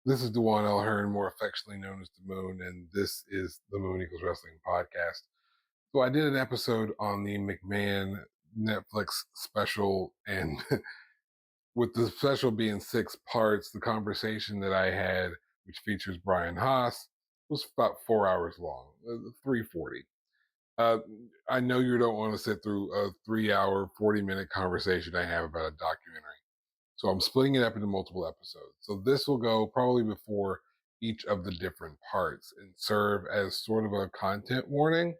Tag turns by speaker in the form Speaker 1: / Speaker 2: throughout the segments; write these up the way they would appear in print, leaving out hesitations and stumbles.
Speaker 1: This is Dewan L. Hearn, more affectionately known as the Moon, and this is the Moon Equals Wrestling podcast. So I did an episode on the McMahon Netflix special, and with the special being 6 parts, the conversation that I had, which features Brian Haas, was about 4 hours long, 340. Uh, I know you don't want to sit through a 3 hour, 40-minute conversation I have about a documentary. So I'm splitting it up into multiple episodes. So this will go probably before each of the different parts and serve as sort of a content warning.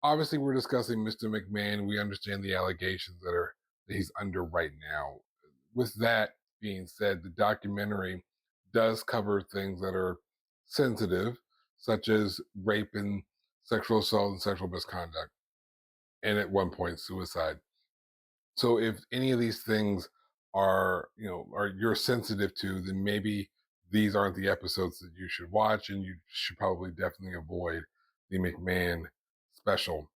Speaker 1: Obviously, we're discussing Mr. McMahon. We understand the allegations that he's under right now. With that being said, the documentary does cover things that are sensitive, such as rape and sexual assault and sexual misconduct, and at one point suicide. So if any of these things are you're sensitive to, then maybe these aren't the episodes that you should watch, and you should probably definitely avoid the McMahon special.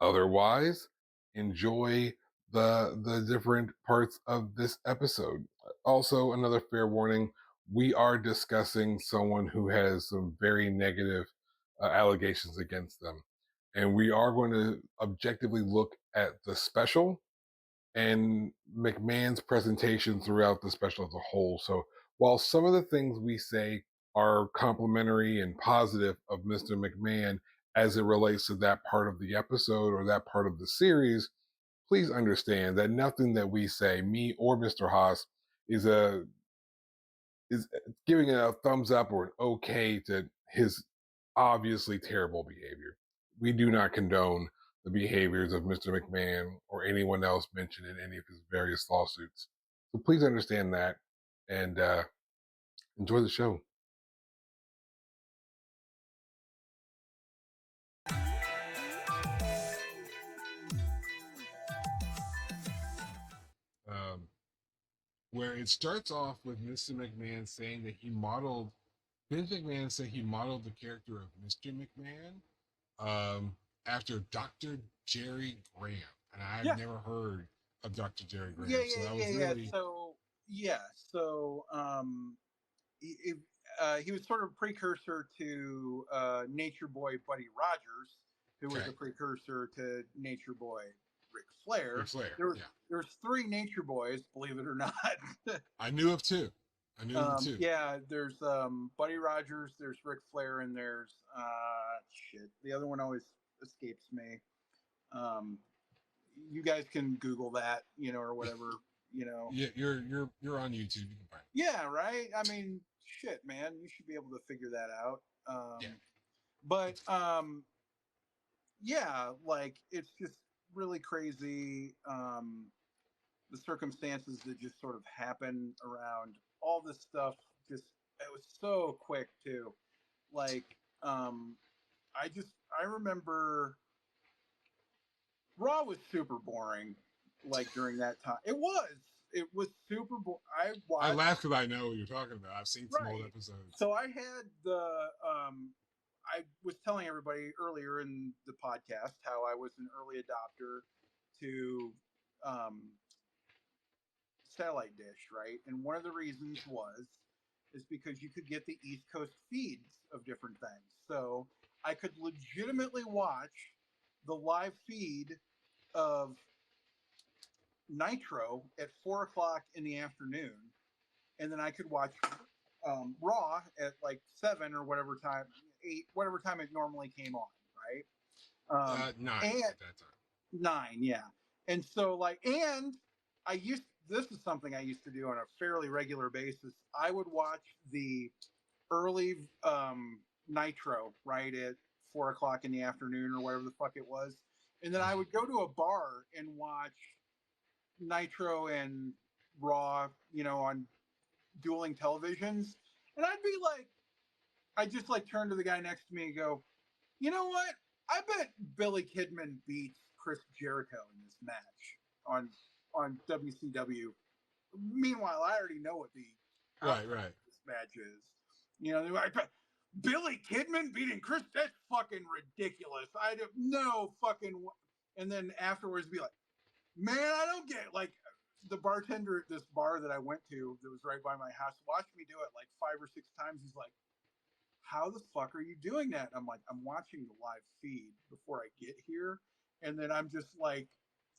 Speaker 1: Otherwise, enjoy the different parts of this episode. Also, another fair warning: we are discussing someone who has some very negative allegations against them, and we are going to objectively look at the special and McMahon's presentation throughout the special as a whole. So while some of the things we say are complimentary and positive of Mr. McMahon as it relates to that part of the episode or that part of the series, please understand that nothing that we say, me or Mr. Haas, is a is giving a thumbs up or an okay to his obviously terrible behavior. We do not condone the behaviors of Mr. McMahon or anyone else mentioned in any of his various lawsuits. So please understand that and enjoy the show. Um, where it starts off with Mr. McMahon saying that Vince McMahon said he modeled the character of Mr. McMahon um, after Dr. Jerry Graham. And I've
Speaker 2: Yeah,
Speaker 1: never heard of Dr. Jerry
Speaker 2: yeah,
Speaker 1: Graham. So
Speaker 2: yeah,
Speaker 1: that
Speaker 2: yeah,
Speaker 1: was
Speaker 2: yeah.
Speaker 1: really,
Speaker 2: He, he was sort of a precursor to Nature Boy Buddy Rogers, who was
Speaker 1: okay.
Speaker 2: a precursor to Nature Boy Ric
Speaker 1: Ric
Speaker 2: Flair.
Speaker 1: Flair. Yeah.
Speaker 2: There's three Nature Boys, believe it or not.
Speaker 1: I knew of two. I knew of the two.
Speaker 2: Yeah, there's Buddy Rogers, there's Ric Flair, and there's shit. The other one always escapes me. Um, you guys can Google that, or whatever,
Speaker 1: Yeah, you're on YouTube. You can find
Speaker 2: Yeah, right. I mean, shit, man, you should be able to figure that out.
Speaker 1: it. Yeah.
Speaker 2: But yeah, like it's just really crazy. The circumstances that just sort of happen around all this stuff. Just it was so quick too. Like, I remember Raw was super boring. Like during that time, it was super boring. I
Speaker 1: I
Speaker 2: watched.
Speaker 1: laugh because I know what you're talking about. I've seen some old
Speaker 2: Right.
Speaker 1: episodes.
Speaker 2: So I had I was telling everybody earlier in the podcast how I was an early adopter to um, satellite dish, right? And one of the reasons is because you could get the East Coast feeds of different things. So I could legitimately watch the live feed of Nitro at 4 o'clock in the afternoon, and then I could watch Raw at like 7 or whatever time, 8, whatever time it normally came on, right?
Speaker 1: Nine
Speaker 2: And
Speaker 1: at that time.
Speaker 2: 9, yeah. And so this is something I used to do on a fairly regular basis. I would watch the early Nitro right at 4 o'clock in the afternoon or whatever the fuck it was, and then I would go to a bar and watch Nitro and Raw, on dueling televisions, and I just like turn to the guy next to me and go, you know what? I bet Billy Kidman beats Chris Jericho in this match on WCW. Meanwhile, I already know what the
Speaker 1: Right,
Speaker 2: outcome
Speaker 1: right.
Speaker 2: of this match is. They're like, Billy Kidman beating Chris? That's fucking ridiculous. I don't no fucking. And then afterwards, be like, man, I don't get like. the bartender at this bar that I went to that was right by my house watched me do it like 5 or 6 times. He's like, how the fuck are you doing that? I'm like, I'm watching the live feed before I get here. And then I'm just like,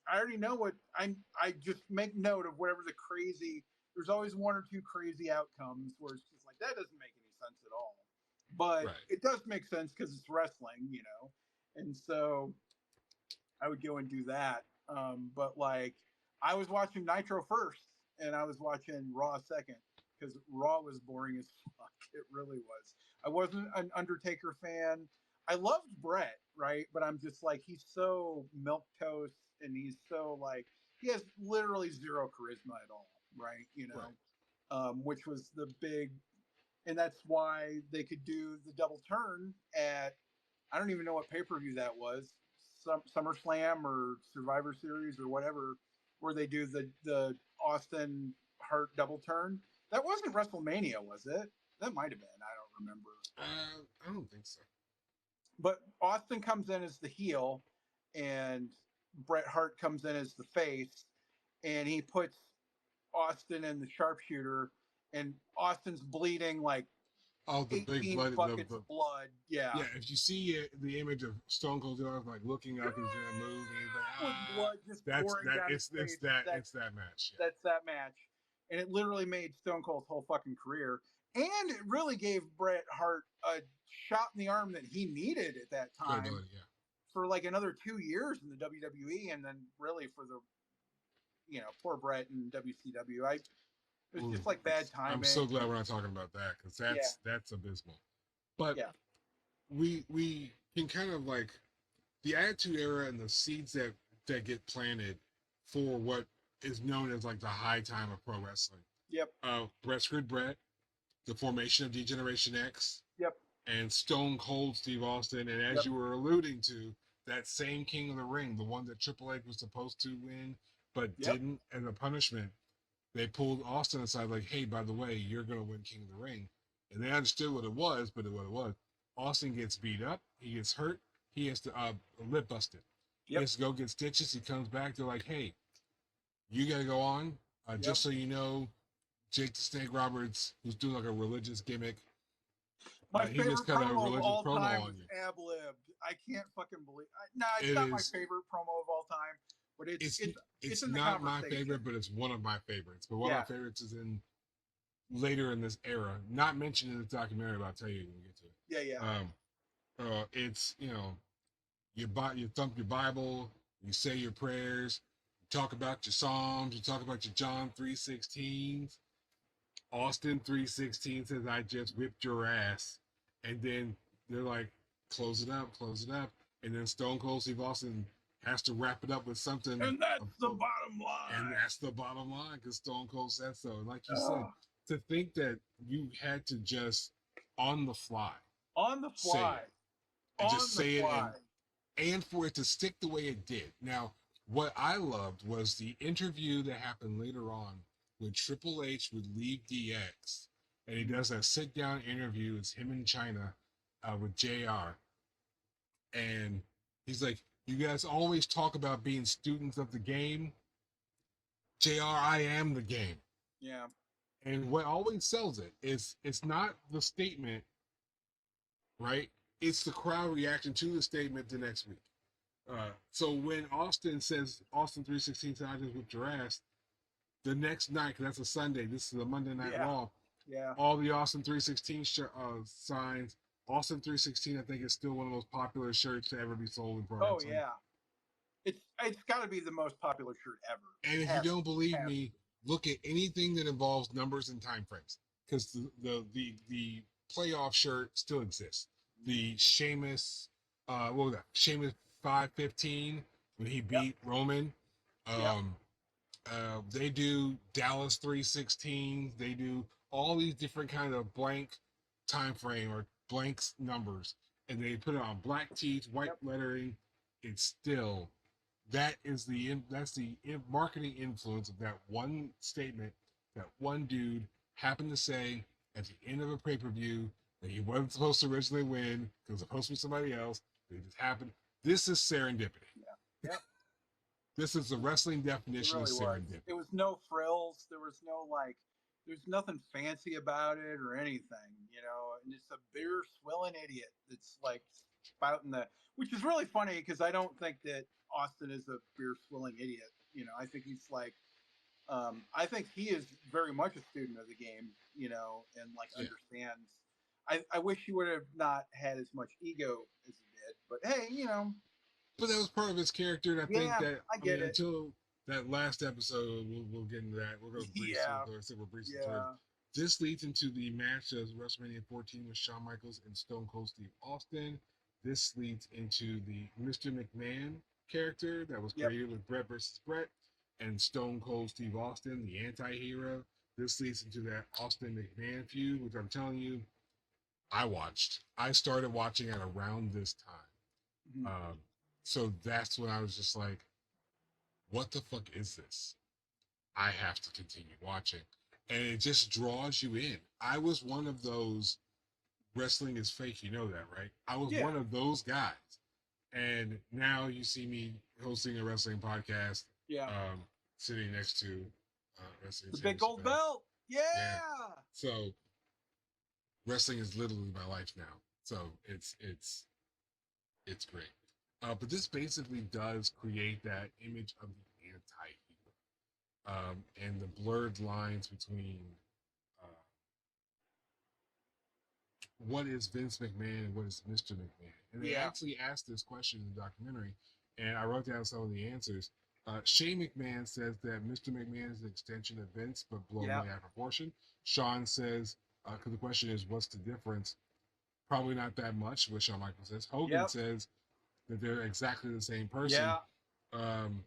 Speaker 2: I already know what I just make note of whatever the crazy, there's always one or two crazy outcomes where it's just like, that doesn't make any sense at all. But
Speaker 1: Right.
Speaker 2: it does make sense because it's wrestling, you know? And so I would go and do that. But like, I was watching Nitro first, and I was watching Raw second because Raw was boring as fuck. It really was. I wasn't an Undertaker fan. I loved Brett, right? But I'm just like, he's so milk toast, and he's so like, he has literally zero charisma at all, right? You
Speaker 1: Right.
Speaker 2: know, which was the big, and that's why they could do the double turn at, I don't even know what pay per view that was, SummerSlam or Survivor Series or whatever, where they do the Austin Hart double turn. That wasn't WrestleMania, was it? That might have been. I don't remember.
Speaker 1: I don't think so.
Speaker 2: But Austin comes in as the heel, and Bret Hart comes in as the face, and he puts Austin in the sharpshooter, and Austin's bleeding like
Speaker 1: Oh, the big
Speaker 2: 18
Speaker 1: blood.
Speaker 2: buckets of blood. Yeah.
Speaker 1: Yeah, if you see the image of Stone Cold like looking up and trying to move, and he's like,
Speaker 2: With blood just
Speaker 1: that's
Speaker 2: pouring
Speaker 1: that.
Speaker 2: down his face.
Speaker 1: It's that match. Yeah.
Speaker 2: That's that match. And it literally made Stone Cold's whole fucking career. And it really gave Bret Hart a shot in the arm that he needed at that time
Speaker 1: Credibility. Yeah.
Speaker 2: for like another 2 years in the WWE, and then really for the, you know, poor Bret in WCW. It was just like bad timing.
Speaker 1: I'm so glad we're not talking about that because that's abysmal. But
Speaker 2: Yeah.
Speaker 1: we can kind of like the Attitude Era and the seeds that get planted for what is known as like the high time of pro wrestling.
Speaker 2: Yep.
Speaker 1: Bret Screwed Bret, the formation of D-Generation X,
Speaker 2: Yep.
Speaker 1: and Stone Cold Steve Austin, and as
Speaker 2: Yep.
Speaker 1: you were alluding to, that same King of the Ring, the one that Triple H was supposed to win but didn't, as a punishment, they pulled Austin aside like, hey, by the way, you're going to win King of the Ring. And they understood what it was, but what it was, Austin gets beat up, he gets hurt, he has to lip busted. He has to go get stitches, he comes back, they're like, hey, you got to go on. Just so you know, Jake the Snake Roberts, who's doing like a religious gimmick,
Speaker 2: my
Speaker 1: he
Speaker 2: favorite
Speaker 1: just cut a
Speaker 2: promo of
Speaker 1: religious
Speaker 2: all
Speaker 1: promo
Speaker 2: time
Speaker 1: on
Speaker 2: was
Speaker 1: you.
Speaker 2: ad-libbed. I can't fucking believe. It's not my favorite promo of all time, but it's in
Speaker 1: not
Speaker 2: the
Speaker 1: my favorite, but it's one of my favorites. But one of my favorites is in later in this era, not mentioned in the documentary, but I'll tell you when we get to it.
Speaker 2: Yeah.
Speaker 1: It's, you know, you thump your Bible, you say your prayers, you talk about your Psalms, you talk about your John 3:16s. Austin 3:16 says, "I just whipped your ass," and then they're like, close it up," and then Stone Cold Steve Austin has to wrap it up with something,
Speaker 2: and that's the bottom line.
Speaker 1: And that's the bottom line because Stone Cold said so. And like you said, to think that you had to just on the fly, say it, and for it to stick the way it did. Now, what I loved was the interview that happened later on when Triple H would leave DX, and he does that sit-down interview. It's him in China with JR, and he's like, "You guys always talk about being students of the game. JR, I am the game."
Speaker 2: Yeah.
Speaker 1: And what always sells it is it's not the statement, right? It's the crowd reaction to the statement the next week. So when Austin says, Austin 3:16 said, "I just whipped your ass," the next night, because that's a Sunday, this is a Monday Night Raw, all the Austin 3:16 signs, Austin 3:16, I think, is still one of the most popular shirts to ever be sold in pro wrestling.
Speaker 2: Oh, yeah. It's got to be the most popular shirt ever.
Speaker 1: And if you don't believe me, look at anything that involves numbers and time frames, because the playoff shirt still exists. The Sheamus, what was that? Sheamus 5:15 when he beat Roman. They do Dallas 3:16. They do all these different kind of blank time frame or blank numbers, and they put it on black teeth, white lettering. It's still that's the marketing influence of that one statement that one dude happened to say at the end of a pay-per-view that he wasn't supposed to originally win because it was supposed to be somebody else. It just happened. This is serendipity.
Speaker 2: Yeah.
Speaker 1: This is the wrestling
Speaker 2: It
Speaker 1: definition of
Speaker 2: really was.
Speaker 1: serendipity.
Speaker 2: It was no frills. There was no like. There's nothing fancy about it or anything, you know. And it's a beer swilling idiot that's like spouting the, which is really funny because I don't think that Austin is a beer swilling idiot. You know, I think he's like, I think he is very much a student of the game, you know, and like
Speaker 1: Yeah.
Speaker 2: understands. I wish he would have not had as much ego as he did, but hey, you know,
Speaker 1: But that was part of his character, and I think
Speaker 2: yeah,
Speaker 1: that
Speaker 2: I
Speaker 1: I mean
Speaker 2: get it.
Speaker 1: until that last episode, we'll get into that. We're going to breeze
Speaker 2: Yeah,
Speaker 1: through. I said we're breezing through.
Speaker 2: yeah,
Speaker 1: This leads into the match of WrestleMania 14 with Shawn Michaels and Stone Cold Steve Austin. This leads into the Mr. McMahon character that was
Speaker 2: yep,
Speaker 1: created with Bret versus Bret and Stone Cold Steve Austin, the anti-hero. This leads into that Austin McMahon feud, which I'm telling you, I watched. I started watching at around this
Speaker 2: mhm.
Speaker 1: time. So that's when I was just like, what the fuck is this? I have to continue watching. And it just draws you in. I was one of those, wrestling is fake, you know that, right? I was
Speaker 2: Yeah,
Speaker 1: one of those guys. And now you see me hosting a wrestling podcast,
Speaker 2: yeah.
Speaker 1: um, sitting next to wrestling
Speaker 2: The big
Speaker 1: championship
Speaker 2: gold
Speaker 1: belt.
Speaker 2: belt. Yeah.
Speaker 1: Yeah. So wrestling is literally my life now. So it's great. But this basically does create that image of the anti-hero, and the blurred lines between uh, what is Vince McMahon and what is Mr. McMahon. And they
Speaker 2: Yeah.
Speaker 1: actually asked this question in the documentary, and I wrote down some of the answers. Shane McMahon says that Mr. McMahon is an extension of Vince, but blown
Speaker 2: Yeah.
Speaker 1: way out of proportion. Sean says, because the question is, what's the difference? Probably not that much, what Shawn Michaels says. Hogan
Speaker 2: Yep.
Speaker 1: says that they're exactly the same person.
Speaker 2: Yeah.
Speaker 1: Um,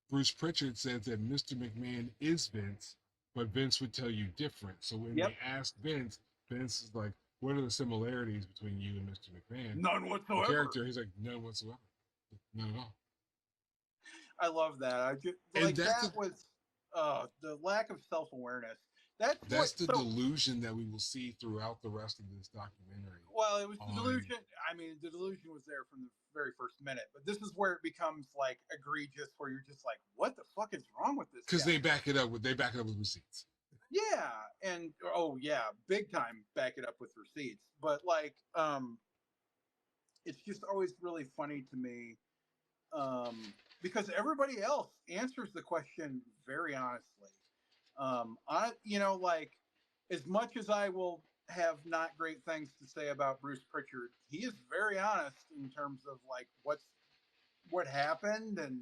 Speaker 1: Bruce Pritchard says that Mr. McMahon is Vince, but Vince would tell you different. So when
Speaker 2: Yep.
Speaker 1: they ask Vince, Vince is like, what are the similarities between you and Mr. McMahon?
Speaker 2: None
Speaker 1: The
Speaker 2: whatsoever.
Speaker 1: character, he's like, none whatsoever. None at all.
Speaker 2: I love that. I just
Speaker 1: And
Speaker 2: like that was the lack of self awareness.
Speaker 1: That's the
Speaker 2: So
Speaker 1: delusion that we will see throughout the rest of this documentary.
Speaker 2: well, it was the
Speaker 1: On
Speaker 2: delusion. I mean, the delusion was there from the very first minute, but this is where it becomes like egregious, where you're just like, what the fuck is wrong with this
Speaker 1: because
Speaker 2: guy?
Speaker 1: they back it up with receipts.
Speaker 2: Yeah, and oh yeah, big time back it up with receipts. But like, it's just always really funny to me, because everybody else answers the question very honestly. I, you know, like as much as I will have not great things to say about Bruce Pritchard, he is very honest in terms of like what happened, and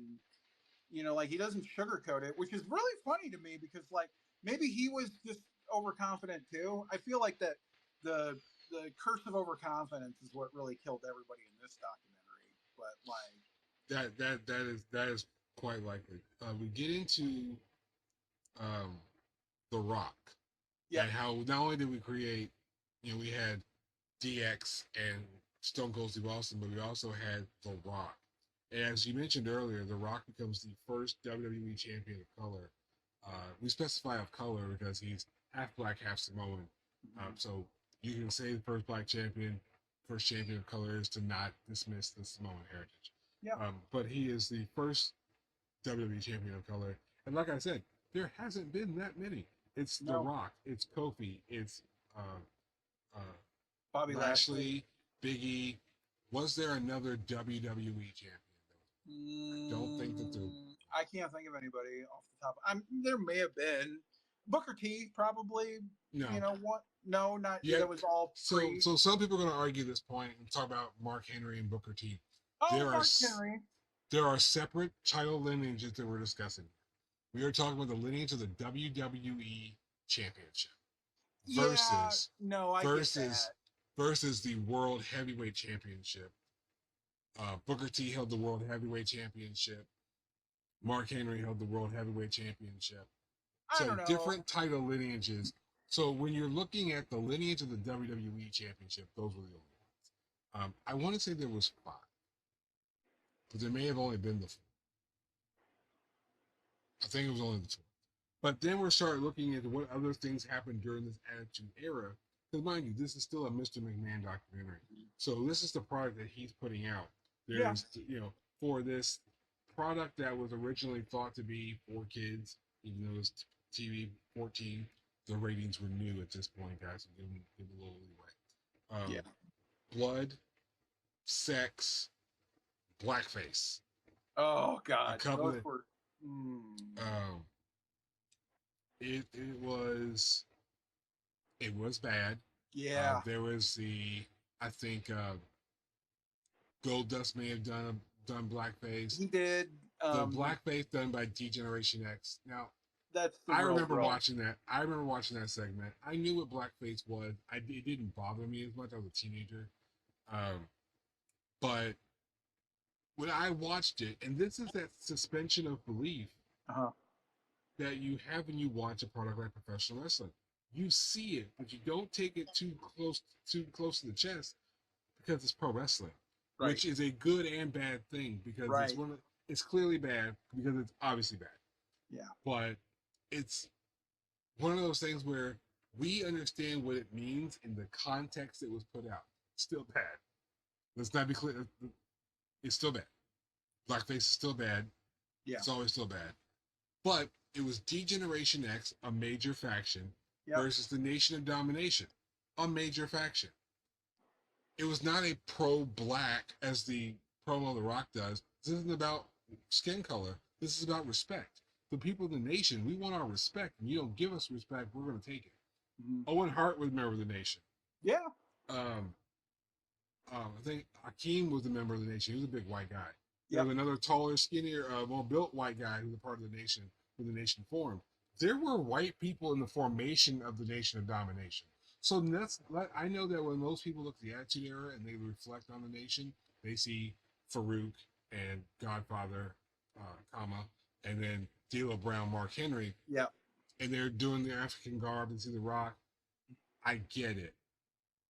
Speaker 2: you know, like he doesn't sugarcoat it, which is really funny to me because like maybe he was just overconfident too. I feel like that the the curse of overconfidence is what really killed everybody in this documentary. But like
Speaker 1: That is quite likely. We get into um, The Rock,
Speaker 2: yeah,
Speaker 1: and how not only did we create, we had DX and Stone Cold Steve Austin, but we also had The Rock. And as you mentioned earlier, The Rock becomes the first WWE champion of color. We specify of color because he's half black, half Samoan. So you can say the first champion of color is to not dismiss the Samoan heritage.
Speaker 2: yeah,
Speaker 1: But he is the first WWE champion of color. And like I said, there hasn't been that many. It's The
Speaker 2: no,
Speaker 1: Rock, it's Kofi, it's uh, uh,
Speaker 2: Bobby Lashley.
Speaker 1: Lashley, Biggie. Was there another WWE champion? I don't think that there.
Speaker 2: I can't think of anybody off the top. There may have been Booker T, probably.
Speaker 1: No.
Speaker 2: You know what? No, not
Speaker 1: Yeah.
Speaker 2: that was all pre.
Speaker 1: So some people are going to argue this point and talk about Mark Henry and Booker T.
Speaker 2: Oh, Mark Henry.
Speaker 1: There are separate title lineages that we're discussing. We are talking about the lineage of the WWE Championship versus versus the World Heavyweight Championship. Booker T held the World Heavyweight Championship. Mark Henry held the World Heavyweight Championship. So different title lineages. So when you're looking at the lineage of the WWE Championship, those were the only ones. I want to say there was 5, but there may have only been the 4. I think it was only the 4. But then we're starting looking at what other things happened during this Attitude Era. Because mind you, this is still a Mr. McMahon documentary. So this is the product that he's putting out. There's, for this product that was originally thought to be for kids, even though it was TV 14. The ratings were new at this point, guys. So give them a little leeway.
Speaker 2: Yeah.
Speaker 1: Blood, sex, blackface.
Speaker 2: Oh
Speaker 1: A
Speaker 2: God,
Speaker 1: couple
Speaker 2: those
Speaker 1: of
Speaker 2: were.
Speaker 1: um, it was bad.
Speaker 2: Yeah,
Speaker 1: There was I think Goldust may have done blackface.
Speaker 2: he did.
Speaker 1: The blackface done by D-Generation X. Now,
Speaker 2: That's the
Speaker 1: I
Speaker 2: real
Speaker 1: remember
Speaker 2: rub.
Speaker 1: watching that. I remember watching that segment. I knew what blackface was. It didn't bother me as much. I was a teenager, but when I watched it, and this is that suspension of belief
Speaker 2: Uh-huh.
Speaker 1: that you have when you watch a product like professional wrestling. You see it, but you don't take it too close to the chest because it's pro wrestling,
Speaker 2: Right.
Speaker 1: which is a good and bad thing because
Speaker 2: Right.
Speaker 1: it's clearly bad because it's obviously bad.
Speaker 2: Yeah.
Speaker 1: But it's one of those things where we understand what it means in the context it was put out. It's still bad. Let's not be clear. It's still bad. Blackface is still bad.
Speaker 2: Yeah.
Speaker 1: It's always still bad. But it was D-Generation X, a major faction, versus the Nation of Domination, a major faction. It was not a pro-black as the promo The Rock does. This isn't about skin color. This is about respect. The people of the nation, we want our respect. And you don't give us respect, we're going to take it.
Speaker 2: Mm-hmm.
Speaker 1: Owen Hart was a member of the nation.
Speaker 2: Yeah.
Speaker 1: I think Akeem was a member of the nation. He was a big white guy.
Speaker 2: There
Speaker 1: was another taller, skinnier, more built white guy who was a part of the nation when the nation formed. There were white people in the formation of the Nation of Domination. So I know that when most people look at the Attitude Era and they reflect on the nation, they see Farouk and Godfather, and then D'Lo Brown, Mark Henry.
Speaker 2: Yeah.
Speaker 1: And they're doing the African garb and see The Rock. I get it.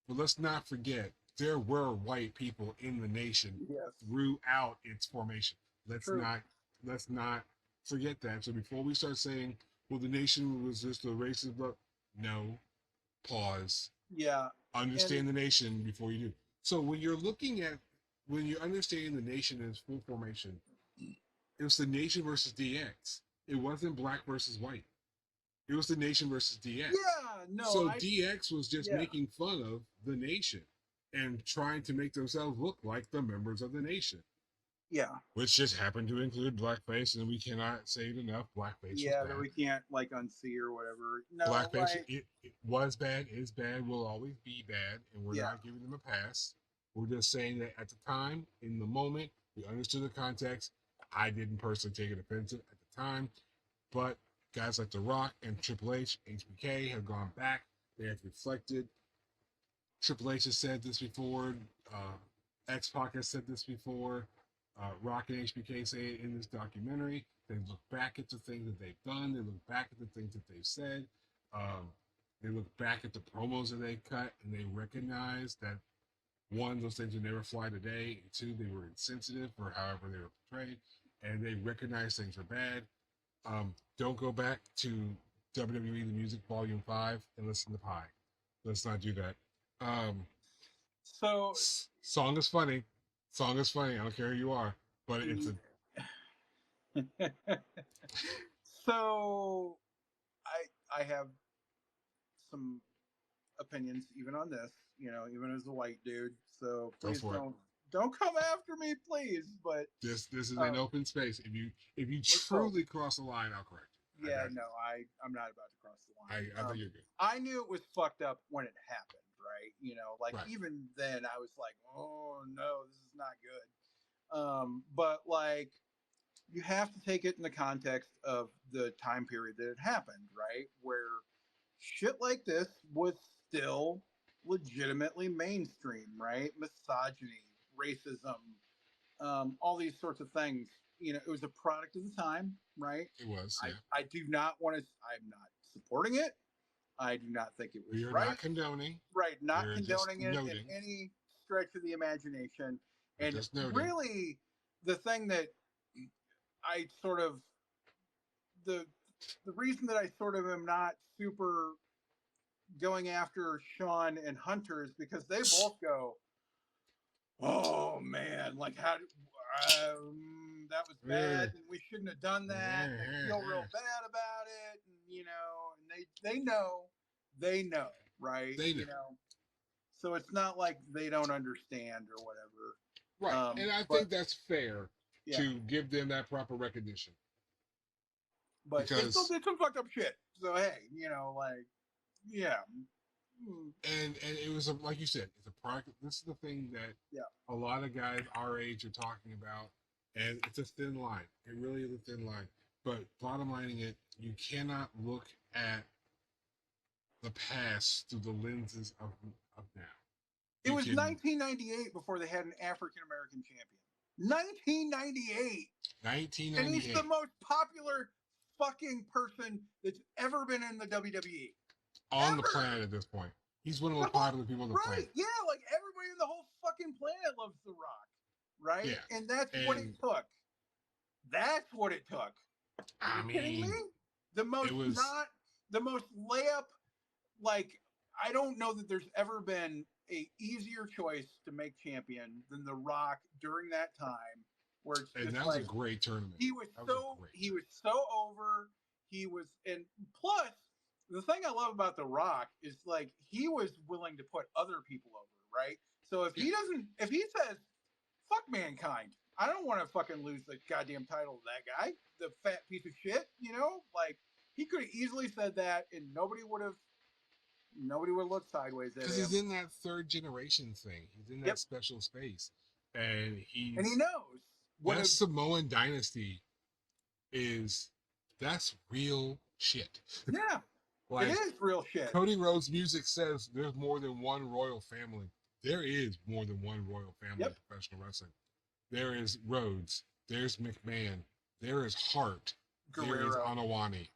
Speaker 1: But let's not forget, there were white people in the nation throughout its formation. Let's not forget that. So before we start saying, well, the nation was just a racist, but no, pause.
Speaker 2: Yeah.
Speaker 1: Understand the nation before you do. So when you're understanding the nation in its full formation, it was the nation versus DX. It wasn't black versus white. It was the nation versus DX.
Speaker 2: Yeah, no.
Speaker 1: So DX was just making fun of the nation and trying to make themselves look like the members of the nation.
Speaker 2: Yeah.
Speaker 1: Which just happened to include blackface, and we cannot say it enough. Blackface was bad.
Speaker 2: That we can't unsee or whatever. No,
Speaker 1: blackface, it was bad, is bad, will always be bad, and we're not giving them a pass. We're just saying that at the time, in the moment, we understood the context. I didn't personally take it offensive at the time, but guys like The Rock and Triple H, HBK have gone back. They have reflected. Triple H has said this before. X-Pac has said this before. Rock and HBK say it in this documentary. They look back at the things that they've done. They look back at the things that they've said. They look back at the promos that they cut, and they recognize that, one, those things would never fly today. And two, they were insensitive for however they were portrayed. And they recognize things are bad. Don't go back to WWE The Music Volume 5 and listen to Pie. Let's not do that.
Speaker 2: So
Speaker 1: song is funny. I don't care who you are, but it's a.
Speaker 2: So I have some opinions even on this, even as a white dude. So please don't come after me, please. But
Speaker 1: this is an open space. If you truly cross the line, I'll correct you.
Speaker 2: Yeah, no, I'm not about to cross the line.
Speaker 1: I think you're good.
Speaker 2: I knew it was fucked up when it happened, right? Even then I was like, oh no, this is not good. But you have to take it in the context of the time period that it happened, right? Where shit like this was still legitimately mainstream, right? Misogyny, racism, all these sorts of things. It was a product of the time, right?
Speaker 1: It was. Yeah.
Speaker 2: I do not want to. I'm not supporting it. I do not think it was right.
Speaker 1: Not condoning.
Speaker 2: Right, not condoning it in any stretch of the imagination. And really, the thing that I sort of the reason that I sort of am not super going after Sean and Hunter is because they both go, oh man, that was bad, and we shouldn't have done that. And they feel real bad about it, and and they know, right?
Speaker 1: They know.
Speaker 2: So it's not like they don't understand or whatever.
Speaker 1: Right. And I think that's fair to give them that proper recognition.
Speaker 2: But they still did some fucked up shit. So hey, yeah.
Speaker 1: And it was like you said, it's a product. This is the thing that a lot of guys our age are talking about, and it's a thin line. It really is a thin line. But bottom lining it, you cannot look at the past through the lenses of now.
Speaker 2: It was 1998 before they had an African American champion. 1998.
Speaker 1: 1998.
Speaker 2: And he's the most popular fucking person that's ever been in the WWE.
Speaker 1: On the planet at this point. He's one of the most popular people on the planet.
Speaker 2: Yeah, like everybody in the whole fucking planet loves The Rock. Right?
Speaker 1: Yeah.
Speaker 2: And that's what it took. That's what it took.
Speaker 1: I mean,
Speaker 2: kidding me? The most layup, like, I don't know that there's ever been a easier choice to make champion than The Rock during that time, where it's just
Speaker 1: that was a great tournament.
Speaker 2: He was so over. And plus, the thing I love about The Rock is like he was willing to put other people over, right? So if he says, "Fuck mankind," I don't want to fucking lose the goddamn title to that guy, the fat piece of shit. Like he could have easily said that, and nobody would look sideways at him.
Speaker 1: Because he's in that third generation thing. He's in that special space, and he
Speaker 2: knows
Speaker 1: what Samoan dynasty is. That's real shit.
Speaker 2: Yeah, it is real shit.
Speaker 1: Cody Rhodes' music says there's more than one royal family. There is more than one royal family in professional wrestling. There is Rhodes. There's McMahon. There is Hart.
Speaker 2: Guerrero.
Speaker 1: There is Anawani.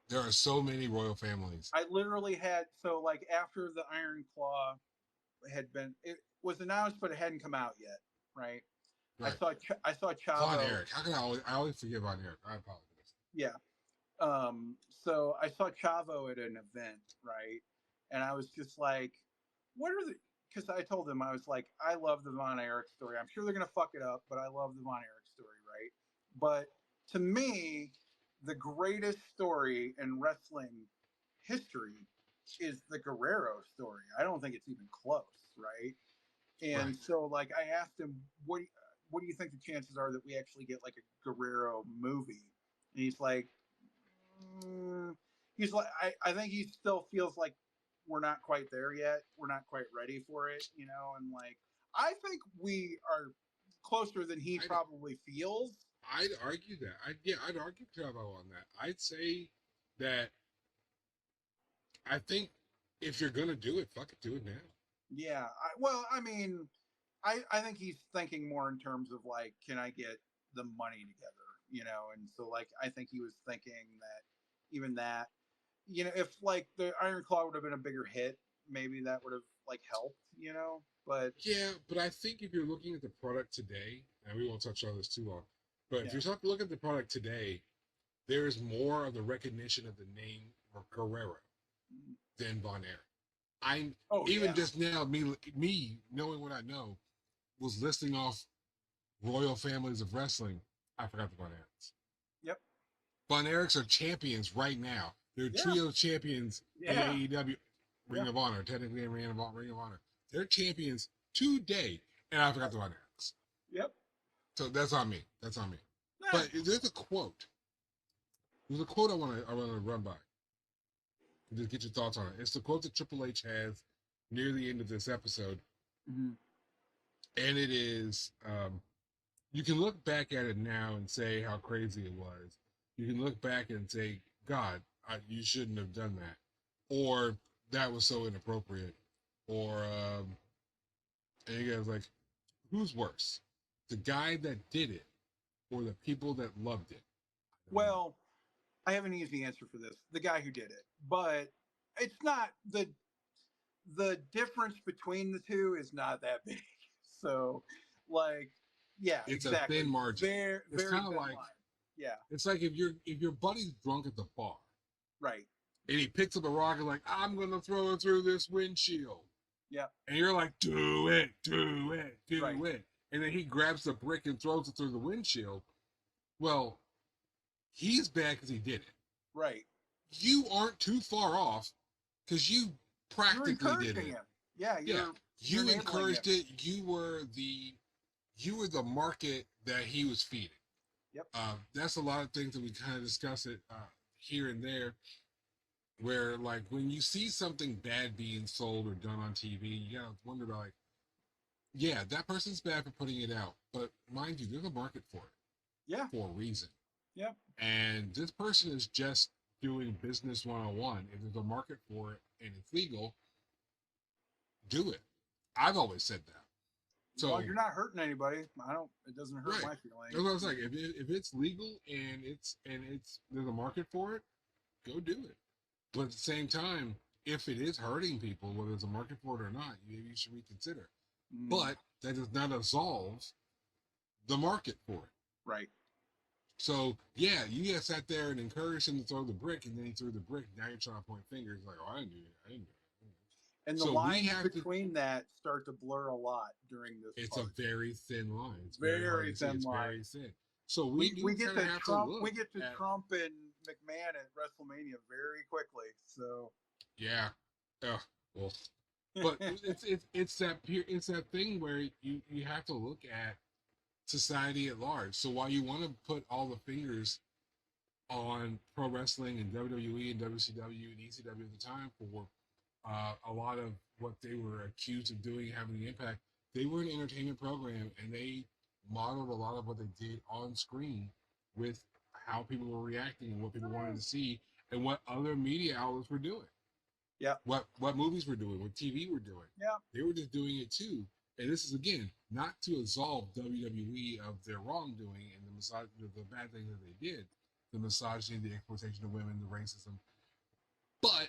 Speaker 1: There are so many royal families.
Speaker 2: I literally had, after the Iron Claw had been, it was announced, but it hadn't come out yet, right? I saw Chavo.
Speaker 1: Von Erich. How can I always forget Von Erich? I apologize.
Speaker 2: Yeah. So I saw Chavo at an event, right? And I was just like, because I told him, I was like, I love the Von Erich story. I'm sure they're going to fuck it up, but I love the Von Erich story, right? But to me, the greatest story in wrestling history is the Guerrero story. I don't think it's even close, right? And so, I asked him, what do you think the chances are that we actually get, like, a Guerrero movie? And he's like, I think he still feels like we're not quite there yet. We're not quite ready for it, and, I think we are closer than he probably feels.
Speaker 1: I'd argue that. I'd argue Chavo on that. I'd say that I think if you're going to do it, fuck it, do it now.
Speaker 2: Yeah. I think he's thinking more in terms of, can I get the money together, And so, I think he was thinking that even that, if, the Iron Claw would have been a bigger hit, maybe that would have, helped, But
Speaker 1: yeah, but I think if you're looking at the product today, and we won't touch on this too long, but if you're looking at the product today, there is more of the recognition of the name Guerrero than Von Erich. Just now, me knowing what I know, was listing off royal families of wrestling. I forgot the Von Erichs.
Speaker 2: Yep.
Speaker 1: Von Erichs are champions right now. They're trio champions in AEW. Ring of Honor, technically in Ring of Honor. They're champions today, and I forgot the Von Erichs.
Speaker 2: Yep.
Speaker 1: So that's on me. Nah. But there's a quote. There's a quote I want to run by. Just get your thoughts on it. It's the quote that Triple H has near the end of this episode.
Speaker 2: Mm-hmm.
Speaker 1: And it is, you can look back at it now and say how crazy it was. You can look back and say, God, you shouldn't have done that. Or that was so inappropriate. Or, and you guys like, who's worse? The guy that did it or the people that loved it?
Speaker 2: Well, I have an easy answer for this. The guy who did it. But it's not, the difference between the two is not that big. So, it's
Speaker 1: exactly. A thin margin.
Speaker 2: It's kind of like,
Speaker 1: it's like if your buddy's drunk at the bar,
Speaker 2: right?
Speaker 1: And he picks up a rock and I'm gonna throw it through this windshield.
Speaker 2: Yeah.
Speaker 1: And you're like, do it.
Speaker 2: Right.
Speaker 1: and then he grabs the brick and throws it through the windshield. Well, he's bad because he did it.
Speaker 2: Right.
Speaker 1: You aren't too far off because you
Speaker 2: You're
Speaker 1: practically did
Speaker 2: encouraging
Speaker 1: it.
Speaker 2: him. Yeah,
Speaker 1: Yeah, you
Speaker 2: enabling
Speaker 1: encouraged
Speaker 2: him.
Speaker 1: it. You were the market that he was feeding.
Speaker 2: Yep.
Speaker 1: That's a lot of things that we kind of discuss it here and there. Where like when you see something bad being sold or done on TV, you gotta wonder like, yeah, that person's bad for putting it out, but mind you, there's a market for it.
Speaker 2: Yeah.
Speaker 1: For a reason.
Speaker 2: Yep.
Speaker 1: And this person is just doing business 101. If there's a market for it and it's legal, do it. I've always said that. So
Speaker 2: well, you're not hurting anybody. It doesn't hurt my feelings.
Speaker 1: That's what I was like. If it's legal and it's there's a market for it, go do it. But at the same time, if it is hurting people, whether there's a market for it or not, maybe you should reconsider. But that does not absolve the market for it.
Speaker 2: Right.
Speaker 1: So yeah, you guys sat there and encouraged him to throw the brick, and then he threw the brick. Now you're trying to point fingers, like, "Oh, I didn't do it. I didn't do it."
Speaker 2: And the lines between that start to blur a lot during this.
Speaker 1: It's a very thin line. It's
Speaker 2: very thin line.
Speaker 1: Very thin. So
Speaker 2: we get to Trump. We get to Trump and McMahon at WrestleMania very quickly. So
Speaker 1: yeah, well, but it's that thing where you have to look at society at large. So while you want to put all the fingers on pro wrestling and WWE and WCW and ECW at the time for a lot of what they were accused of doing, having the impact, they were an entertainment program and they modeled a lot of what they did on screen with how people were reacting and what people wanted to see and what other media outlets were doing.
Speaker 2: Yeah.
Speaker 1: What movies were doing, what TV were doing.
Speaker 2: Yeah.
Speaker 1: They were just doing it too. And this is again not to absolve WWE of their wrongdoing and the bad things that they did, the misogyny, the exploitation of women, the racism. But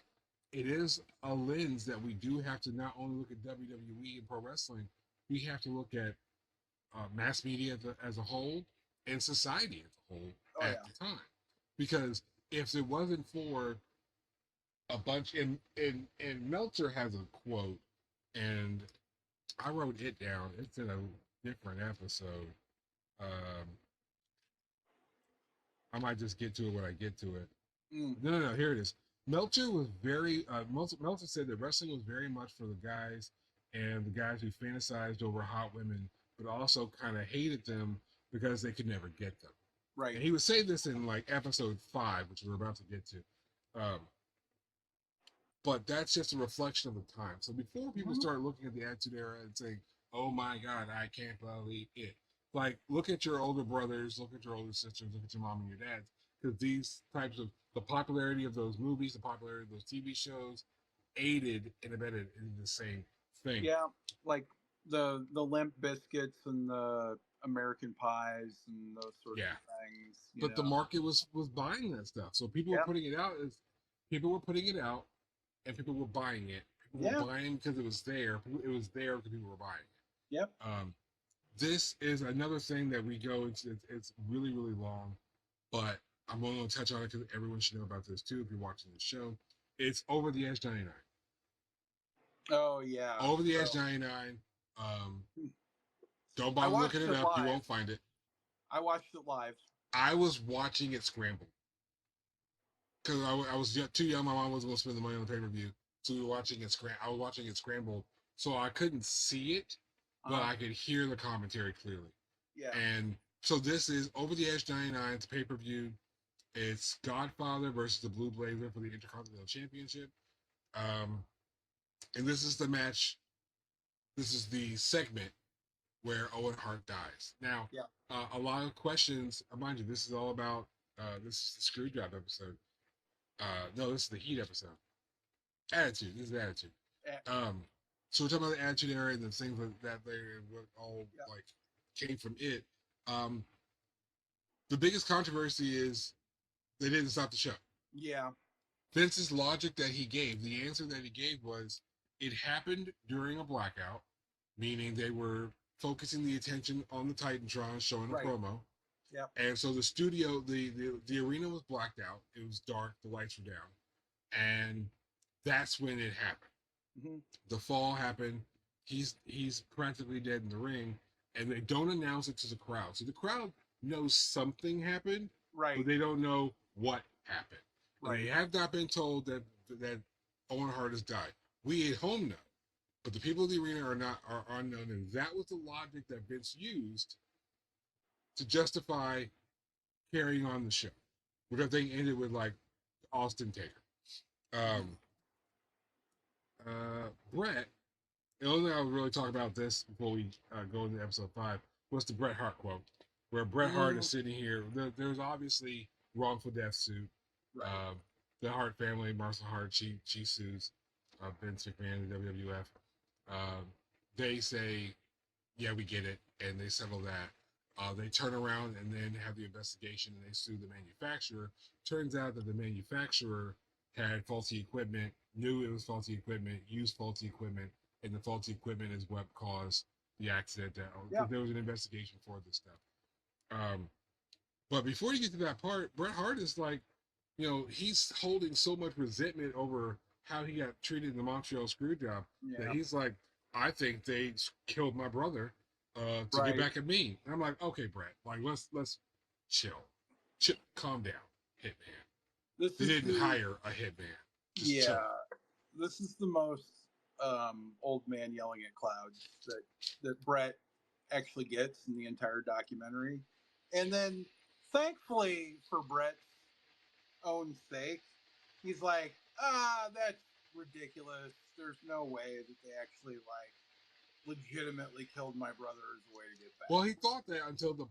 Speaker 1: it is a lens that we do have to not only look at WWE and pro wrestling, we have to look at mass media as a whole and society as a whole at the time. Because if it wasn't for a bunch, and Meltzer has a quote, and I wrote it down. It's in a different episode. I might just get to it when I get to it. No, here it is. Meltzer was Meltzer said that wrestling was very much for the guys and the guys who fantasized over hot women, but also kind of hated them because they could never get them.
Speaker 2: Right.
Speaker 1: And he would say this in like episode 5, which we're about to get to. But that's just a reflection of the time. So before people start looking at the Attitude Era and saying, "Oh my God, I can't believe it," like look at your older brothers, look at your older sisters, look at your mom and your dad, because these types of the popularity of those movies, the popularity of those TV shows, aided and abetted in the same thing.
Speaker 2: Yeah, like the Limp Biscuits and the American Pies and those sorts of things.
Speaker 1: But the market was buying that stuff, so people were putting it out and people were buying it. People were buying because it was there. It was there because people were buying it.
Speaker 2: Yep.
Speaker 1: This is another thing that we go into. It's really, really long, but I'm going to touch on it because everyone should know about this too if you're watching the show. It's Over the Edge 99.
Speaker 2: Oh, yeah.
Speaker 1: Over the Edge 99. Don't bother looking it up. You won't find it.
Speaker 2: I watched it live.
Speaker 1: I was watching it scrambled. Because I was too young. My mom wasn't going to spend the money on the pay-per-view. So we were watching it I was watching it scrambled. So I couldn't see it, but I could hear the commentary clearly.
Speaker 2: Yeah.
Speaker 1: And so this is Over the Edge 99. It's pay-per-view. It's Godfather versus the Blue Blazer for the Intercontinental Championship. And this is the match. This is the segment where Owen Hart dies. Now, a lot of questions. Mind you, this is all about. This is the Screwjob episode. No, this is the Heat episode. Attitude. This is the Attitude. So we're talking about the Attitude Era and the things that they all like came from it. The biggest controversy is they didn't stop the show.
Speaker 2: Yeah.
Speaker 1: Vince's logic that he gave, the answer that he gave was, it happened during a blackout, meaning they were focusing the attention on the Titantron, showing a promo.
Speaker 2: Yeah.
Speaker 1: And so the studio, the arena was blacked out. It was dark. The lights were down. And that's when it happened. The fall happened. He's practically dead in the ring. and they don't announce it to the crowd. So the crowd knows something happened,
Speaker 2: Right.
Speaker 1: but they don't know what happened. And
Speaker 2: Right.
Speaker 1: they have not been told that Owen Hart has died. We at home know, but the people in the arena are unknown, and that was the logic that Vince used to justify carrying on the show, because they ended with like Austin Taker. Brett, the only thing I would really talk about this before we go into episode 5 was the Bret Hart quote, where Bret Hart is sitting here. There's obviously wrongful death suit.
Speaker 2: Right.
Speaker 1: The Hart family, Martha Hart, she sues Vince McMahon, the WWF. They say, yeah, we get it, and they settle that. They turn around and then have the investigation, and they sue the manufacturer. Turns out that the manufacturer had faulty equipment, knew it was faulty equipment, used faulty equipment, and the faulty equipment is what caused the accident. There was an investigation for this stuff. But before you get to that part, Bret Hart is like, he's holding so much resentment over how he got treated in the Montreal Screwjob that he's like, I think they killed my brother to get back at me. And I'm like, okay, Brett, like let's chill, calm down, hitman. They didn't hire a hitman. Just chill.
Speaker 2: This is the most old man yelling at clouds that Brett actually gets in the entire documentary. And then, thankfully for Brett's own sake, he's like, that's ridiculous. There's no way that they actually legitimately killed my brother as a way to get back.
Speaker 1: Well, he thought that until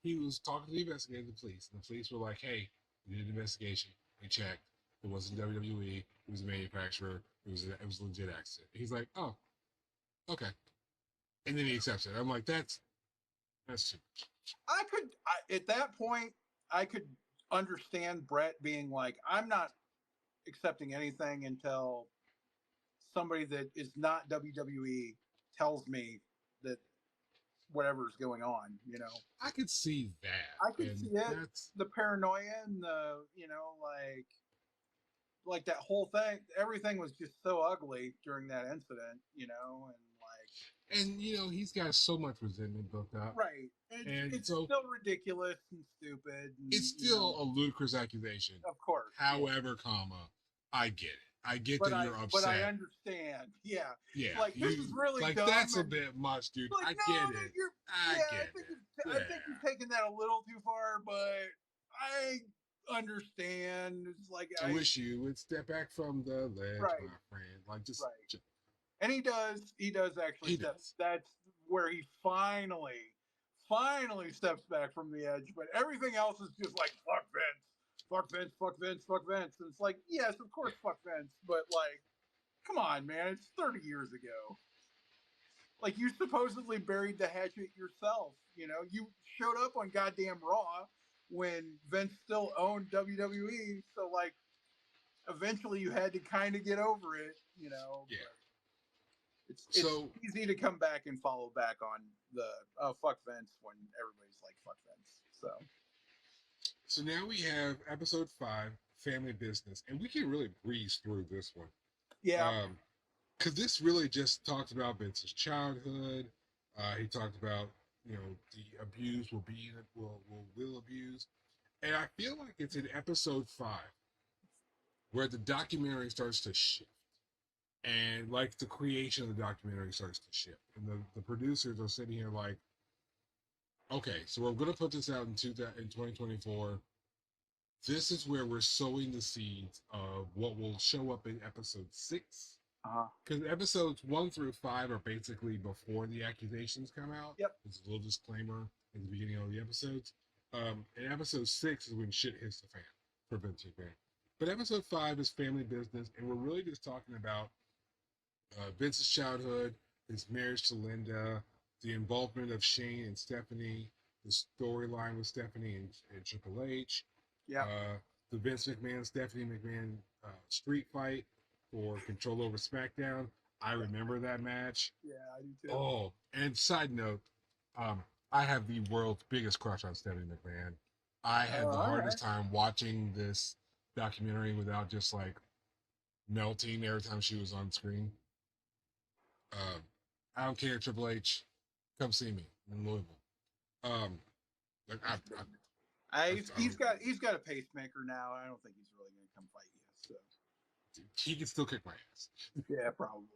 Speaker 1: he was talking to the investigator, the police, and the police were like, hey, we did an investigation, we checked, it wasn't WWE, it was a manufacturer, it was a legit accident. He's like, oh, okay, and then he accepts it. I'm like, that's too much.
Speaker 2: At that point, I could understand Brett being like, I'm not accepting anything until somebody that is not WWE tells me that whatever's going on,
Speaker 1: I could see that.
Speaker 2: I could see it. The paranoia and the, like that whole thing, everything was just so ugly during that incident,
Speaker 1: and he's got so much resentment built up.
Speaker 2: Right. And it's still ridiculous and stupid. And,
Speaker 1: it's still a ludicrous accusation.
Speaker 2: Of course.
Speaker 1: However, I get it. I get that you're upset.
Speaker 2: But I understand. Yeah.
Speaker 1: Yeah.
Speaker 2: Like, this is really dumb.
Speaker 1: That's a bit much, dude. I get it. I get it.
Speaker 2: I think you're taking that a little too far, but I understand. It's like
Speaker 1: I wish you would step back from the ledge, my friend. Like, just
Speaker 2: and he does actually that's where he finally steps back from the edge, but everything else is just like, fuck Vince, fuck Vince. And it's like, yes, of course, fuck Vince, but like, come on, man, it's 30 years ago. Like, you supposedly buried the hatchet yourself. You showed up on goddamn Raw when Vince still owned WWE, so like, eventually you had to kind of get over it, Yeah. It's easy to come back and follow back on the fuck Vince when everybody's like, fuck Vince.
Speaker 1: So now we have episode 5, Family Business, and we can really breeze through this one.
Speaker 2: Yeah.
Speaker 1: Because this really just talks about Vince's childhood. He talked about, the abuse will abuse. And I feel like it's in episode 5 where the documentary starts to shift. And like the creation of the documentary starts to shift. And the producers are sitting here like, okay, so we're going to put this out in 2024. This is where we're sowing the seeds of what will show up in episode 6. Because episodes 1 through 5 are basically before the accusations come out.
Speaker 2: Yep.
Speaker 1: There's a little disclaimer at the beginning of the episodes. And episode 6 is when shit hits the fan for Vince McMahon. But episode 5 is Family Business, and we're really just talking about Vince's childhood, his marriage to Linda, the involvement of Shane and Stephanie, the storyline with Stephanie and Triple H, the Vince McMahon, Stephanie McMahon street fight for control over SmackDown. I remember that match.
Speaker 2: Yeah, I do too.
Speaker 1: Oh, and side note, I have the world's biggest crush on Stephanie McMahon. I had the hardest time watching this documentary without just like melting every time she was on screen. I don't care, Triple H, come see me. in Louisville. Like
Speaker 2: He's got a pacemaker now. I don't think he's really going to come fight you. So
Speaker 1: he can still kick my ass.
Speaker 2: yeah, probably.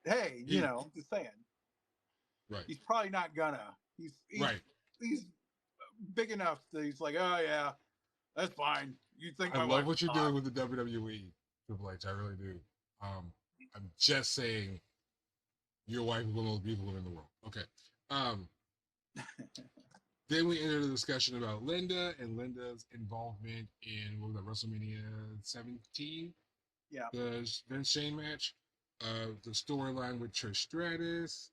Speaker 2: But hey,
Speaker 1: He,
Speaker 2: just saying,
Speaker 1: right,
Speaker 2: he's probably not gonna.
Speaker 1: right.
Speaker 2: He's big enough that he's like, oh yeah, that's fine. You think
Speaker 1: I
Speaker 2: my
Speaker 1: love
Speaker 2: wife
Speaker 1: what
Speaker 2: is
Speaker 1: you're
Speaker 2: hot?
Speaker 1: doing with the WWE, Triple H. I really do. I'm just saying, your wife is one of the most beautiful women in the world. Okay. Um, then we enter the discussion about Linda and Linda's involvement in what was that, WrestleMania 17,
Speaker 2: Yeah,
Speaker 1: the Vince Shane match, the storyline with Trish Stratus,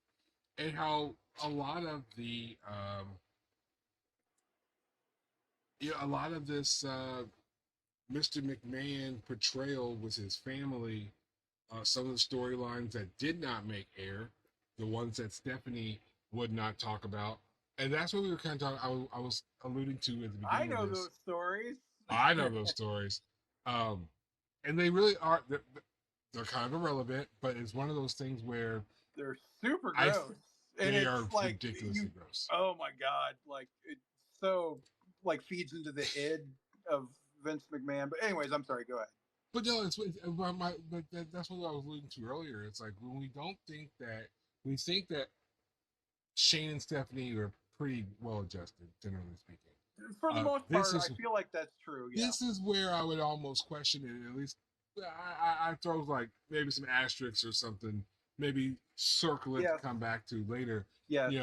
Speaker 1: and how a lot of the a lot of this Mr. McMahon portrayal with his family, some of the storylines that did not make air, the ones that Stephanie would not talk about. And that's what we were kind of talking. I was alluding to at the
Speaker 2: I
Speaker 1: beginning of
Speaker 2: know
Speaker 1: this.
Speaker 2: those stories.
Speaker 1: I know those stories, um, and they really are. They're kind of irrelevant, but it's one of those things where
Speaker 2: They're super
Speaker 1: I
Speaker 2: gross, and
Speaker 1: they
Speaker 2: it's
Speaker 1: are
Speaker 2: like
Speaker 1: ridiculously gross.
Speaker 2: oh my god, like it so like feeds into the id of Vince McMahon. But anyways, I'm sorry. Go ahead.
Speaker 1: But no, but that's what I was alluding to earlier. It's like when we think that Shane and Stephanie are pretty well adjusted, generally speaking.
Speaker 2: For the most
Speaker 1: This
Speaker 2: part,
Speaker 1: is
Speaker 2: I feel like that's true. Yeah.
Speaker 1: this is where I would almost question it. At least I throw like maybe some asterisks or something. Maybe circle it to
Speaker 2: Yes.
Speaker 1: come back to later.
Speaker 2: Yes.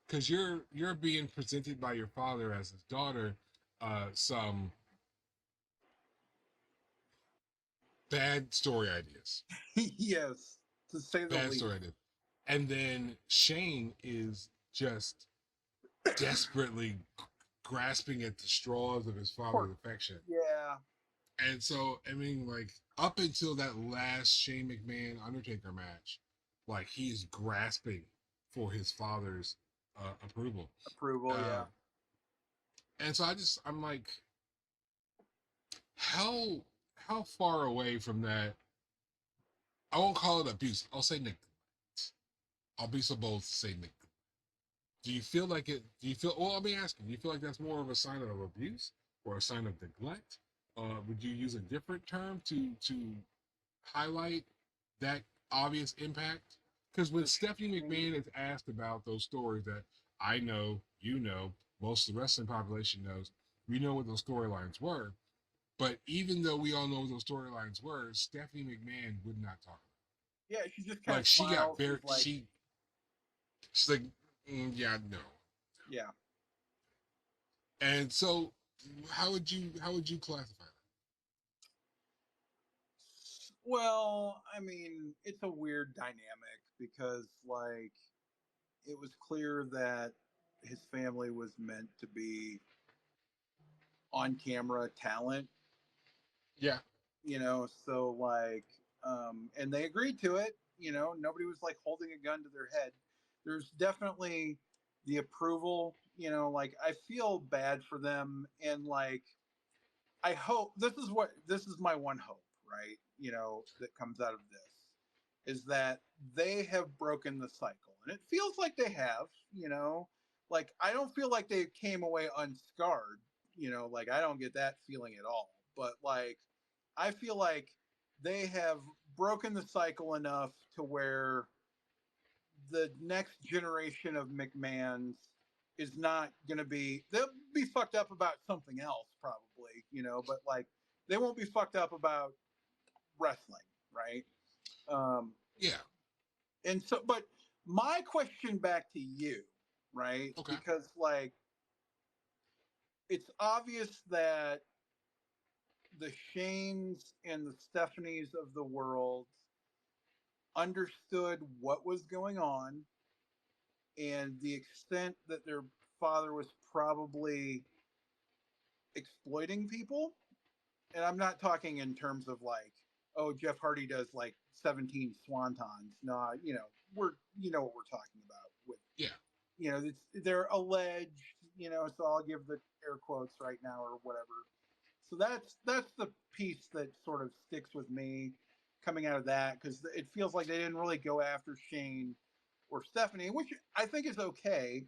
Speaker 1: Because you're being presented by your father as his daughter, some bad story ideas.
Speaker 2: Yes. To say the
Speaker 1: Bad
Speaker 2: least.
Speaker 1: story ideas. And then Shane is just desperately grasping at the straws of his father's affection.
Speaker 2: Yeah.
Speaker 1: And so, I mean, like, up until that last Shane McMahon Undertaker match, like, he's grasping for his father's approval.
Speaker 2: Approval.
Speaker 1: Uh,
Speaker 2: Yeah.
Speaker 1: and so I'm like, how far away from that? I won't call it abuse. I'll say neglect. I'll be so bold to say neglect. Do you feel like it? Do you feel? Well, let me ask you. Do you feel like that's more of a sign of abuse or a sign of neglect? Would you use a different term to highlight that obvious impact? Because when Stephanie McMahon is asked about those stories that I know, most of the wrestling population knows, we know what those storylines were. But even though we all know what those storylines were, Stephanie McMahon would not talk
Speaker 2: Yeah. She just
Speaker 1: about it.
Speaker 2: kind
Speaker 1: Like
Speaker 2: of
Speaker 1: she got
Speaker 2: smiles.
Speaker 1: very
Speaker 2: Like,
Speaker 1: she's like, yeah, no.
Speaker 2: yeah.
Speaker 1: And so, how would you classify that?
Speaker 2: Well, I mean, it's a weird dynamic because, like, it was clear that his family was meant to be on camera talent,
Speaker 1: Yeah,
Speaker 2: so like, and they agreed to it. Nobody was like holding a gun to their head. There's definitely the approval. Like I feel bad for them, and like I hope this is my one hope, right? That comes out of this is that they have broken the cycle, and it feels like they have. Like I don't feel like they came away unscarred. Like I don't get that feeling at all. But like I feel like they have broken the cycle enough to where the next generation of McMahons is not going to they'll be fucked up about something else probably, but like they won't be fucked up about wrestling, right? Um,
Speaker 1: yeah,
Speaker 2: and so, but my question back to you, right?
Speaker 1: okay,
Speaker 2: Because like it's obvious that the Shanes and the Stephanies of the world understood what was going on and the extent that their father was probably exploiting people. And I'm not talking in terms of like, oh, Jeff Hardy does like 17 swantons. No, we're what we're talking about with
Speaker 1: yeah,
Speaker 2: they're alleged, so I'll give the air quotes right now or whatever. So that's the piece that sort of sticks with me coming out of that because it feels like they didn't really go after Shane or Stephanie, which I think is okay.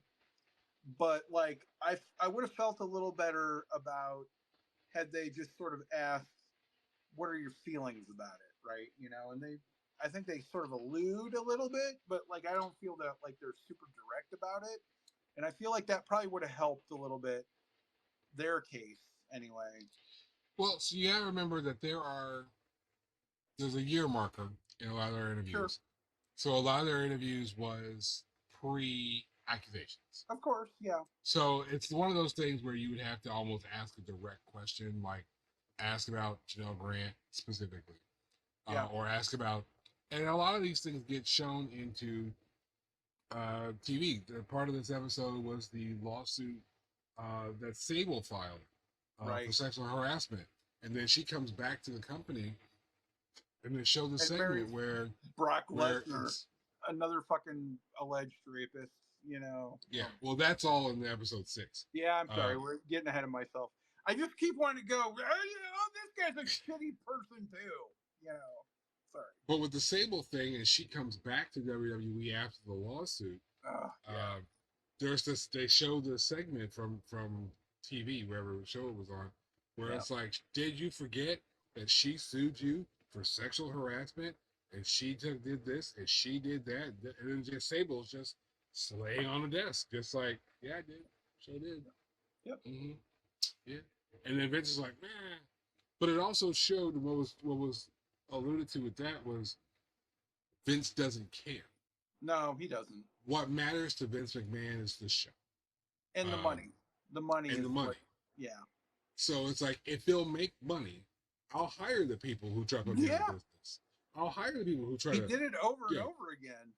Speaker 2: but like I would have felt a little better about had they just sort of asked, "What are your feelings about it?" Right? You know, and I think they sort of allude a little bit, but like I don't feel that like they're super direct about it, and I feel like that probably would have helped a little bit their case anyway.
Speaker 1: Well, so you gotta remember that there's a year marker in a lot of their
Speaker 2: Sure,
Speaker 1: interviews. So a lot of their interviews was pre-accusations.
Speaker 2: of course, yeah,
Speaker 1: So it's one of those things where you would have to almost ask a direct question, like ask about Janelle Grant specifically,
Speaker 2: yeah,
Speaker 1: or ask about, and a lot of these things get shown into TV. Part of this episode was the lawsuit that Sable filed for
Speaker 2: right.
Speaker 1: sexual harassment, and then she comes back to the company, and they show the
Speaker 2: And marries
Speaker 1: segment
Speaker 2: Brock
Speaker 1: where
Speaker 2: Lesnar,
Speaker 1: it's
Speaker 2: another fucking alleged rapist. You know.
Speaker 1: yeah. Well, that's all in episode 6.
Speaker 2: Yeah, I'm
Speaker 1: Uh,
Speaker 2: sorry, we're getting ahead of myself. I just keep wanting to go. Oh, you know, this guy's a shitty person too. You know. Sorry.
Speaker 1: but with the Sable thing, and she comes back to WWE after the lawsuit.
Speaker 2: Yeah.
Speaker 1: Uh, there's this. They show the segment from TV, wherever show it was on, where
Speaker 2: Yeah.
Speaker 1: it's like, did you forget that she sued you for sexual harassment, and she did this, and she did that, and then just Sable's just laying on the desk, just like, yeah, I did, sure did.
Speaker 2: Yep.
Speaker 1: Mm-hmm. Yeah. And then Vince is like, nah. But it also showed what was alluded to with that was Vince doesn't care.
Speaker 2: No, he doesn't.
Speaker 1: What matters to Vince McMahon is the show.
Speaker 2: And the money. The money
Speaker 1: And
Speaker 2: is
Speaker 1: the money.
Speaker 2: what. Yeah.
Speaker 1: So it's like if they'll make money, I'll hire the people who try to put me out of business. I'll hire the people who try
Speaker 2: He
Speaker 1: to.
Speaker 2: did it over and over again.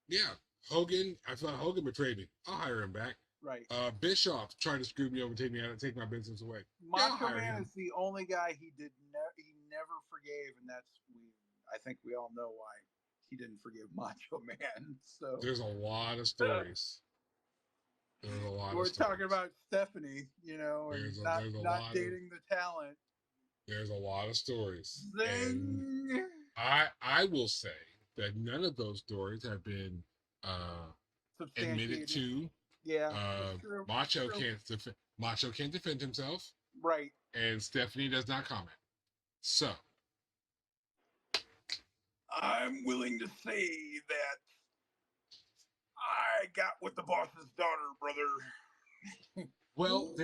Speaker 1: Yeah. Hogan, I thought Hogan betrayed me. I'll hire him back.
Speaker 2: Right.
Speaker 1: Bischoff tried to screw me over, take me out, and take my business away.
Speaker 2: Macho Man is the only guy he never forgave, and I think we all know why he didn't forgive Macho Man. So
Speaker 1: there's a lot of stories. There's a lot.
Speaker 2: We're talking about Stephanie, you know, and not dating the talent.
Speaker 1: There's a lot of stories.
Speaker 2: Zing.
Speaker 1: And I will say that none of those stories have been admitted to.
Speaker 2: Yeah,
Speaker 1: Macho can't defend himself.
Speaker 2: Right.
Speaker 1: And Stephanie does not comment. So
Speaker 2: I'm willing to say that I got with the boss's daughter, brother.
Speaker 1: Well,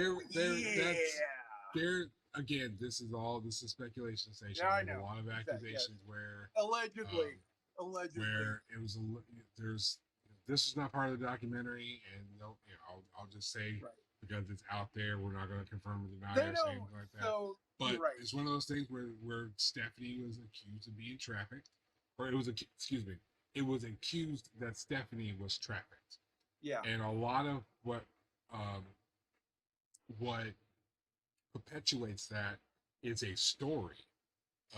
Speaker 1: again, this is speculation station.
Speaker 2: Yeah, I know.
Speaker 1: A lot of accusations where
Speaker 2: allegedly,
Speaker 1: where it was this is not part of the documentary, and I'll just say because it's out there, we're not going to confirm or deny or say anything like that.
Speaker 2: So,
Speaker 1: but it's one of those things where Stephanie was accused of being trafficked, or it was accused that Stephanie was trafficked.
Speaker 2: Yeah,
Speaker 1: and a lot of what perpetuates that is a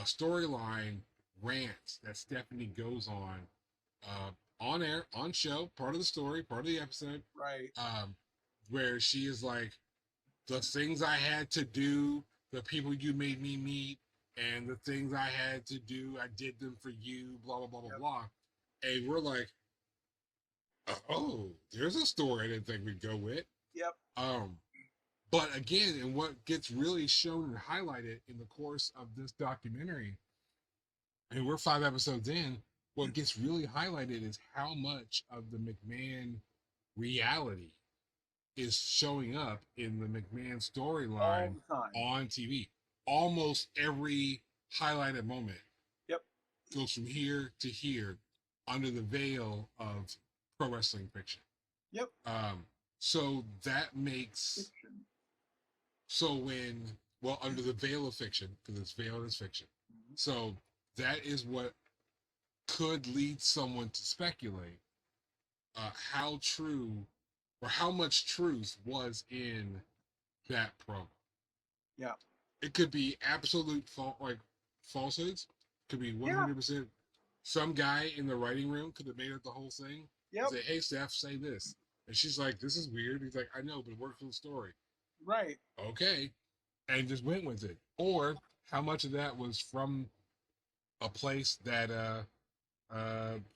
Speaker 1: storyline rant that Stephanie goes on air, on show, part of the story, part of the episode,
Speaker 2: right?
Speaker 1: Where she is like, the things I had to do, the people you made me meet, and the things I had to do, I did them for you, blah blah blah blah blah, and we're like, oh, there's a story I didn't think we'd go with.
Speaker 2: Yep.
Speaker 1: But again, and what gets really shown and highlighted in the course of this documentary, and we're 5 episodes in, what gets really highlighted is how much of the McMahon reality is showing up in the McMahon storyline on TV. Almost every highlighted moment goes from here to here under the veil of pro wrestling fiction.
Speaker 2: Yep.
Speaker 1: So that makes under the veil of fiction, because it's veiled as fiction. Mm-hmm. So that is what could lead someone to speculate how true or how much truth was in that promo.
Speaker 2: Yeah.
Speaker 1: It could be absolute falsehoods. Could be 100%. Yeah. Some guy in the writing room could have made up the whole thing.
Speaker 2: Yep.
Speaker 1: Say, hey, Steph, say this. And she's like, this is weird. He's like, I know, but it works for the story.
Speaker 2: Right.
Speaker 1: Okay. And just went with it. Or how much of that was from a place that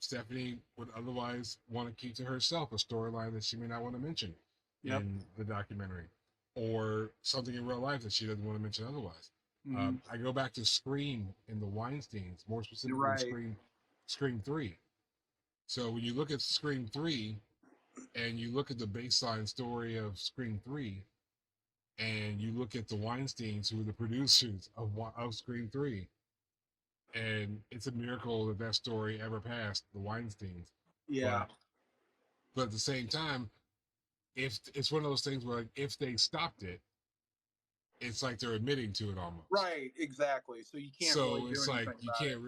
Speaker 1: Stephanie would otherwise want to keep to herself, a storyline that she may not want to mention. in the documentary, or something in real life that she doesn't want to mention otherwise. I go back to Scream in the Weinsteins, more
Speaker 2: You're
Speaker 1: specifically
Speaker 2: right.
Speaker 1: Scream 3. So when you look at Scream 3 and you look at the baseline story of Scream 3 and you look at the Weinsteins, who were the producers of Scream 3, and it's a miracle that that story ever passed the Weinsteins.
Speaker 2: Yeah.
Speaker 1: But at the same time, if it's one of those things where, like, if they stopped it, it's like they're admitting to it almost.
Speaker 2: Right, exactly. So you can't really do
Speaker 1: it's
Speaker 2: anything
Speaker 1: like you
Speaker 2: about
Speaker 1: can't
Speaker 2: it.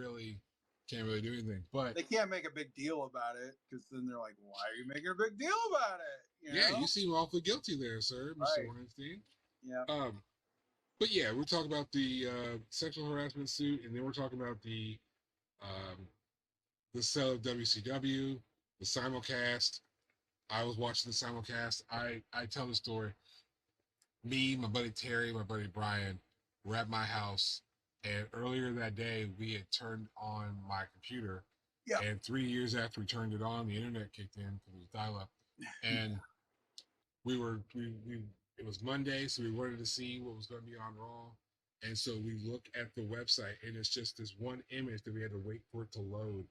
Speaker 1: really do anything. But
Speaker 2: They can't make a big deal about it because then they're like, "Why are you making a big deal about it?" You know?
Speaker 1: you seem awfully guilty there, sir, Mr.
Speaker 2: Right.
Speaker 1: Weinstein.
Speaker 2: Yeah.
Speaker 1: But yeah, we're talking about the sexual harassment suit, and then we're talking about um, the sale of WCW, the simulcast. I was watching the simulcast. I tell the story. Me, my buddy Terry, my buddy Brian were at my house, and earlier that day we had turned on my computer.
Speaker 2: Yeah.
Speaker 1: And 3 years after we turned it on, the internet kicked in because it was dial-up, and we were we it was Monday, so we wanted to see what was going to be on Raw, and so we look at the website, and it's just this one image that we had to wait for it to load,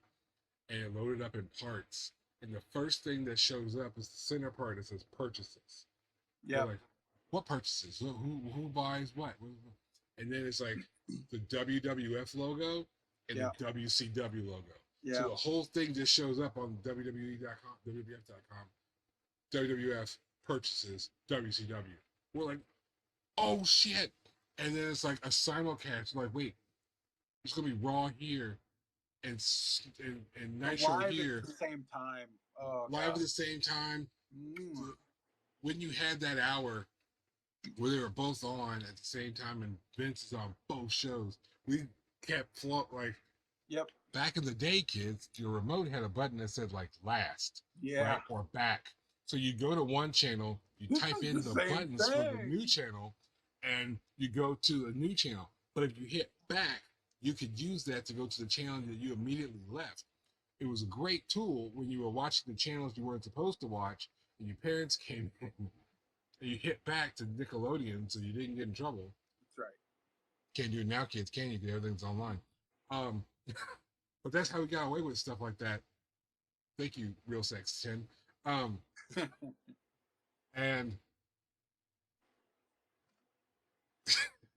Speaker 1: and it loaded up in parts, and the first thing that shows up is the center part that says purchases.
Speaker 2: Yeah.
Speaker 1: Like, what purchases? Who buys what? And then it's like the WWF logo and the WCW logo.
Speaker 2: Yeah.
Speaker 1: So the whole thing just shows up on WWE.com, WWF.com. WWF purchases WCW. We're like, oh shit! And then it's like a simulcast. Like, wait, it's gonna be Raw here and Nitro here
Speaker 2: at the same time. Oh,
Speaker 1: live
Speaker 2: God.
Speaker 1: at the same time. When you had that hour where they were both on at the same time and Vince is on both shows, we kept like.
Speaker 2: Yep.
Speaker 1: Back in the day, kids, your remote had a button that said like last,
Speaker 2: Yeah.
Speaker 1: right, or back. So you go to one channel, you type in the buttons for the new channel, and you go to a new channel. But if you hit back, you could use that to go to the channel that you immediately left. It was a great tool when you were watching the channels you weren't supposed to watch, and your parents came in, and you hit back to Nickelodeon so you didn't get in trouble.
Speaker 2: That's right.
Speaker 1: Can't do it now, kids, can you? Because everything's online. But that's how we got away with stuff like that. Thank you, Real Sex 10. And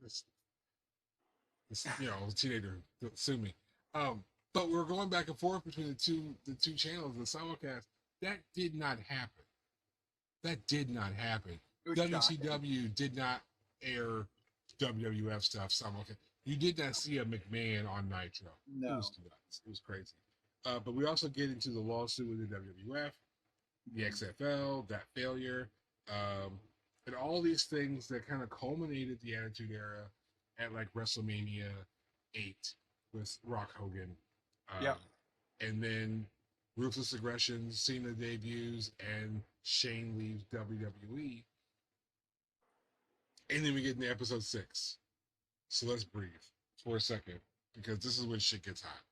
Speaker 1: this, teenager sue me. But we're going back and forth between the two channels, the simulcast. That did not happen. That did not happen. WCW did not air WWF stuff simulcast. You did not see a McMahon on Nitro.
Speaker 2: No.
Speaker 1: It was nuts. It was crazy. But we also get into the lawsuit with the WWF, the XFL, that failure, and all these things that kind of culminated the Attitude Era at like WrestleMania 8 with Rock Hogan. And then Ruthless Aggression, Cena debuts, and Shane leaves WWE. And then we get into episode 6. So let's breathe for a second, because this is when shit gets hot.